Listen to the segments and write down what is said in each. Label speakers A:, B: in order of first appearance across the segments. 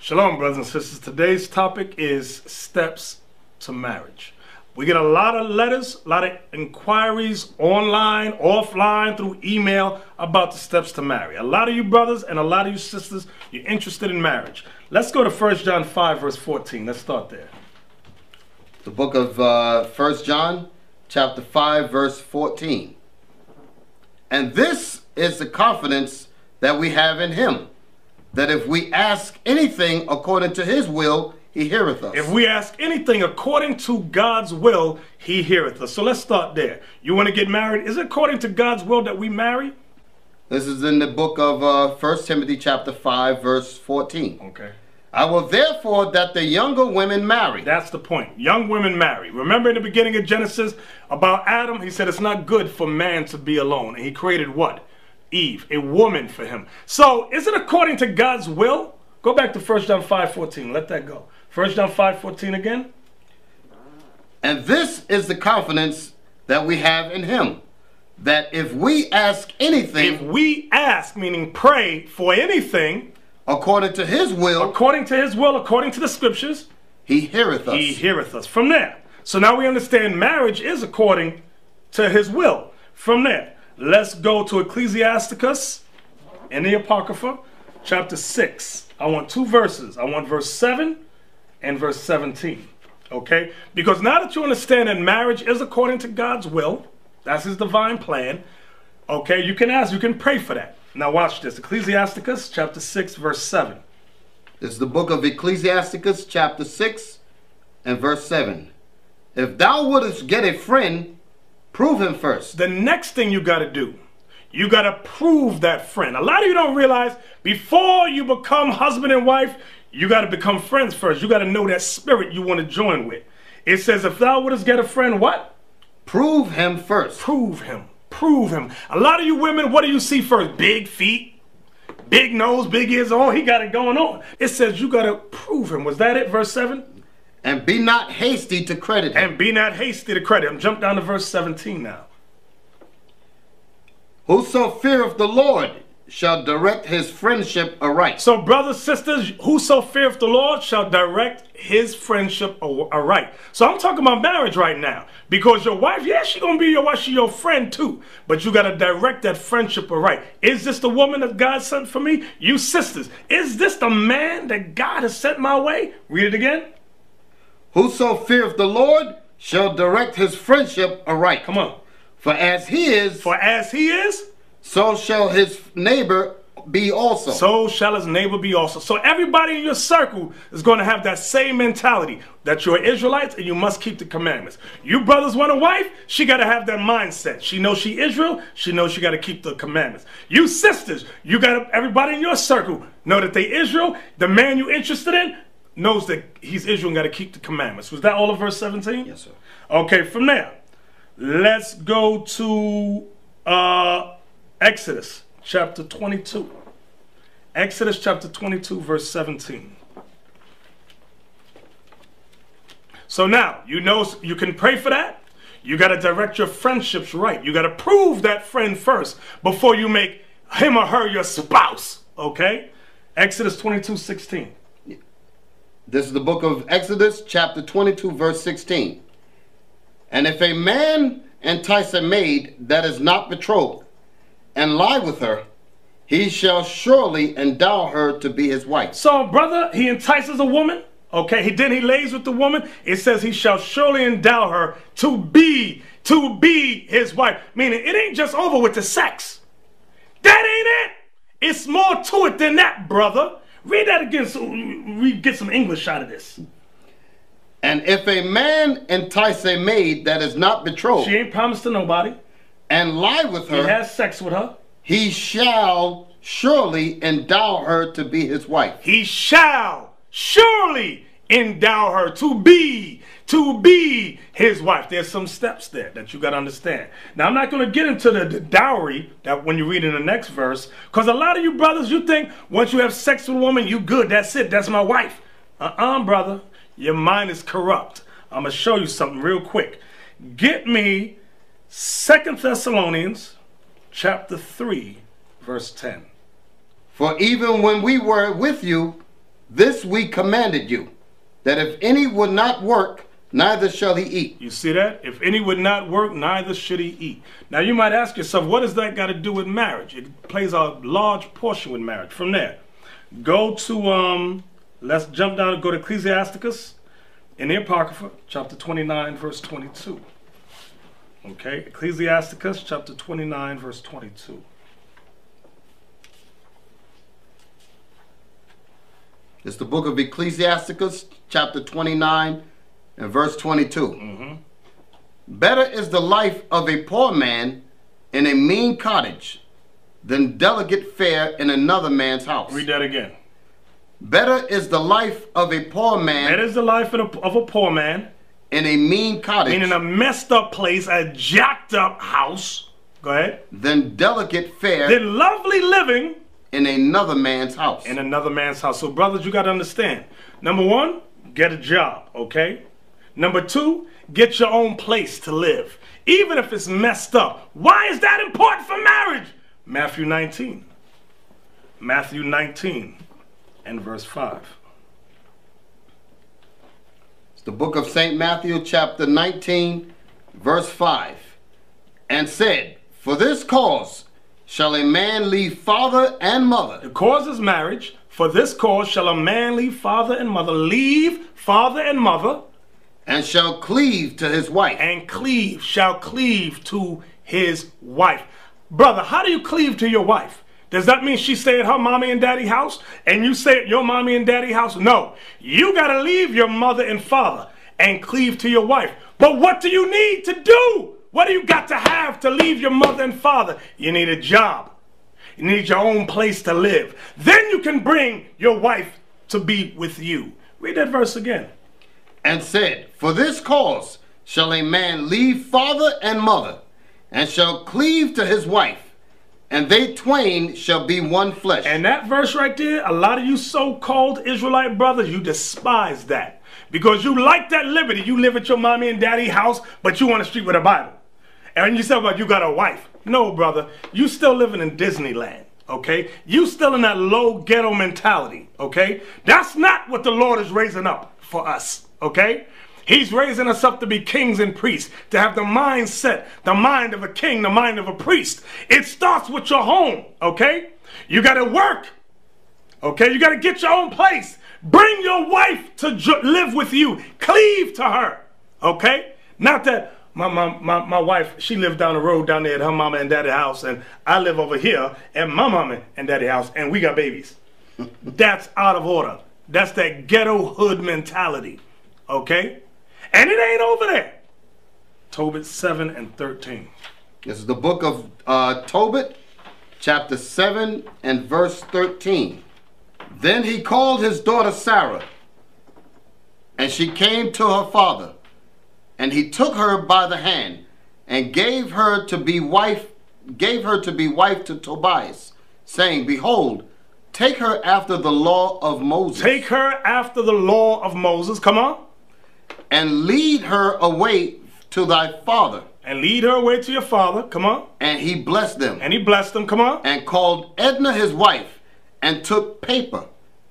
A: Shalom, brothers and sisters. Today's topic is steps to marriage. We get a lot of letters, a lot of inquiries online, offline, through email about the steps to marry. A lot of you brothers and a lot of you sisters, you're interested in marriage. Let's go to 1 John 5, verse 14. Let's start there.
B: The book of 1 John, chapter 5, verse 14. And this is the confidence that we have in him, that if we ask anything according to his will, he heareth us.
A: If we ask anything according to God's will, he heareth us. So let's start there. You want to get married? Is it according to God's will that we marry?
B: This is in the book of 1 Timothy chapter 5, verse 14.
A: Okay.
B: I will therefore that the younger women marry.
A: That's the point. Young women marry. Remember in the beginning of Genesis about Adam, he said it's not good for man to be alone. And he created what? Eve, a woman for him. So is it according to God's will? Go back to 1 John 5:14. Let that go. 1 John 5:14 again.
B: And this is the confidence that we have in him, that if we ask anything,
A: if we ask, meaning pray for anything,
B: according to his will,
A: according to the scriptures,
B: he heareth us.
A: He heareth us. From there. So now we understand marriage is according to his will. From there, let's go to Ecclesiasticus in the Apocrypha, chapter 6. I want two verses. I want verse 7 and verse 17. Okay? Because now that you understand that marriage is according to God's will, that's his divine plan, okay, you can ask, you can pray for that. Now watch this. Ecclesiasticus chapter 6, verse 7.
B: This is the book of Ecclesiasticus chapter 6 and verse 7. If thou wouldest get a friend, prove him first.
A: The next thing you got to do, you got to prove that friend. A lot of you don't realize before you become husband and wife, you got to become friends first. You got to know that spirit you want to join with. It says, if thou wouldest get a friend, what?
B: Prove him first.
A: Prove him. Prove him. A lot of you women, what do you see first? Big feet, big nose, big ears. Oh, he got it going on. It says you got to prove him. Was that it? Verse 7?
B: And be not hasty to credit him.
A: And be not hasty to credit him. Jump down to verse 17 now.
B: Whoso feareth the Lord shall direct his friendship aright.
A: So brothers, sisters, whoso feareth the Lord shall direct his friendship aright. So I'm talking about marriage right now. Because your wife, yeah, she's going to be your wife, she's your friend too. But you got to direct that friendship aright. Is this the woman that God sent for me? You sisters, is this the man that God has sent my way? Read it again.
B: Whoso feareth the Lord shall direct his friendship aright.
A: Come on.
B: For as he is, so shall his neighbor be also.
A: So shall his neighbor be also. So everybody in your circle is going to have that same mentality, that you're Israelites and you must keep the commandments. You brothers want a wife, she got to have that mindset. She knows she Israel, she knows she got to keep the commandments. You sisters, you got to, everybody in your circle know that they Israel. The man you're interested in knows that he's Israel and got to keep the commandments. Was that all of verse 17?
B: Yes, sir.
A: Okay, from there, let's go to Exodus chapter 22. Exodus chapter 22, verse 17. So now, you know you can pray for that. You got to direct your friendships right. You got to prove that friend first before you make him or her your spouse. Okay? Exodus 22, 16.
B: This is the book of Exodus, chapter 22, verse 16. And if a man entice a maid that is not betrothed, and lie with her, he shall surely endow her to be his wife.
A: So, brother, he entices a woman. Okay, he lays with the woman. It says he shall surely endow her to be his wife. Meaning, it ain't just over with the sex. That ain't it. It's more to it than that, brother. Read that again so we get some English out of this.
B: And if a man entice a maid that is not betrothed,
A: she ain't promised to nobody,
B: and lie with her,
A: he has sex with her,
B: he shall surely endow her to be his wife.
A: He shall surely endow her to be his wife. There's some steps there that you got to understand. Now, I'm not going to get into the dowry that when you read in the next verse, because a lot of you brothers, you think once you have sex with a woman, you good. That's it. That's my wife. Brother. Your mind is corrupt. I'm going to show you something real quick. Get me 2 Thessalonians chapter 3, verse 10.
B: For even when we were with you, This we commanded you, that if any would not work, neither shall he eat.
A: You see that? If any would not work, neither should he eat. Now you might ask yourself, what does that got to do with marriage? It plays a large portion with marriage. From there, go to, let's jump down and go to Ecclesiasticus in the Apocrypha, chapter 29, verse 22. Okay, Ecclesiasticus, chapter 29, verse 22.
B: It's the book of Ecclesiasticus, chapter 29, and verse 22. Better is the life of a poor man in a mean cottage than delicate fare in another man's house.
A: Read that again.
B: Better is the life of a poor man.
A: That is the life of a poor man.
B: In a mean cottage.
A: Meaning a messed up place, a jacked up house. Go ahead.
B: Than delicate fare.
A: Than lovely living.
B: In another man's house.
A: In another man's house. So brothers, you got to understand. Number one, get a job, okay? Number two, get your own place to live. Even if it's messed up. Why is that important for marriage? Matthew 19. Matthew 19 and verse 5.
B: It's the book of St. Matthew, chapter 19, verse 5. And said, for this cause shall a man leave father and mother.
A: The cause is marriage. For this cause shall a man leave father and mother. Leave father and mother.
B: And shall cleave to his wife.
A: And shall cleave to his wife. Brother, how do you cleave to your wife? Does that mean she stay at her mommy and daddy house and you stay at your mommy and daddy house? No. You got to leave your mother and father and cleave to your wife. But what do you need to do? What do you got to have to leave your mother and father? You need a job. You need your own place to live. Then you can bring your wife to be with you. Read that verse again.
B: And said, for this cause shall a man leave father and mother, and shall cleave to his wife, and they twain shall be one flesh.
A: And that verse right there, a lot of you so-called Israelite brothers, you despise that. Because you like that liberty. You live at your mommy and daddy house, but you on the street with a Bible. And you say, well, you got a wife. No, brother. You still living in Disneyland, okay? You still in that low ghetto mentality, okay? That's not what the Lord is raising up for us, okay? He's raising us up to be kings and priests, to have the mindset, the mind of a king, the mind of a priest. It starts with your home, okay? You got to work, okay? You got to get your own place. Bring your wife to live with you. Cleave to her, okay? Not that my wife, she lives down the road down there at her mama and daddy house, and I live over here at my mama and daddy house, and we got babies. That's out of order. That's that ghetto hood mentality, okay? And it ain't over there. Tobit 7 and 13.
B: This is the book of Tobit, chapter 7 and verse 13. Then he called his daughter Sarah, and she came to her father, and he took her by the hand, and gave her to be wife to Tobias, saying, behold, take her after the law of Moses.
A: Take her after the law of Moses. Come on.
B: And lead her away to thy father.
A: And lead her away to your father. Come on.
B: And he blessed them.
A: And he blessed them. Come on.
B: And called Edna his wife, and took paper,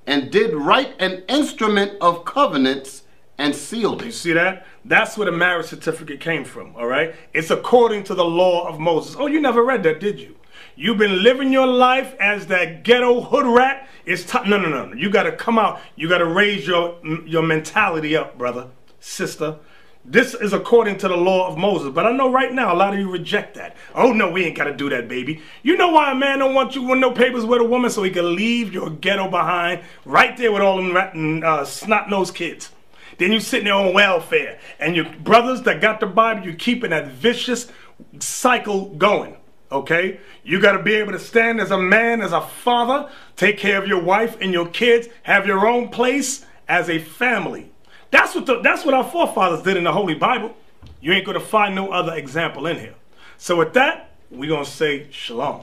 B: and did write an instrument of covenants, and sealed it.
A: You see that? That's where the marriage certificate came from, all right? It's according to the law of Moses. Oh, you never read that, did you? You've been living your life as that ghetto hood rat. It's no. You got to come out. You got to raise your mentality up, brother, sister. This is according to the law of Moses. But I know right now a lot of you reject that. Oh, no, we ain't got to do that, baby. You know why a man don't want you with no papers with a woman? So he can leave your ghetto behind right there with all them snot-nosed kids. Then you sitting there on welfare. And your brothers that got the Bible, you keeping that vicious cycle going. Okay? You got to be able to stand as a man, as a father, take care of your wife and your kids, have your own place as a family. That's what our forefathers did in the Holy Bible. You ain't going to find no other example in here. So with that, we're going to say shalom.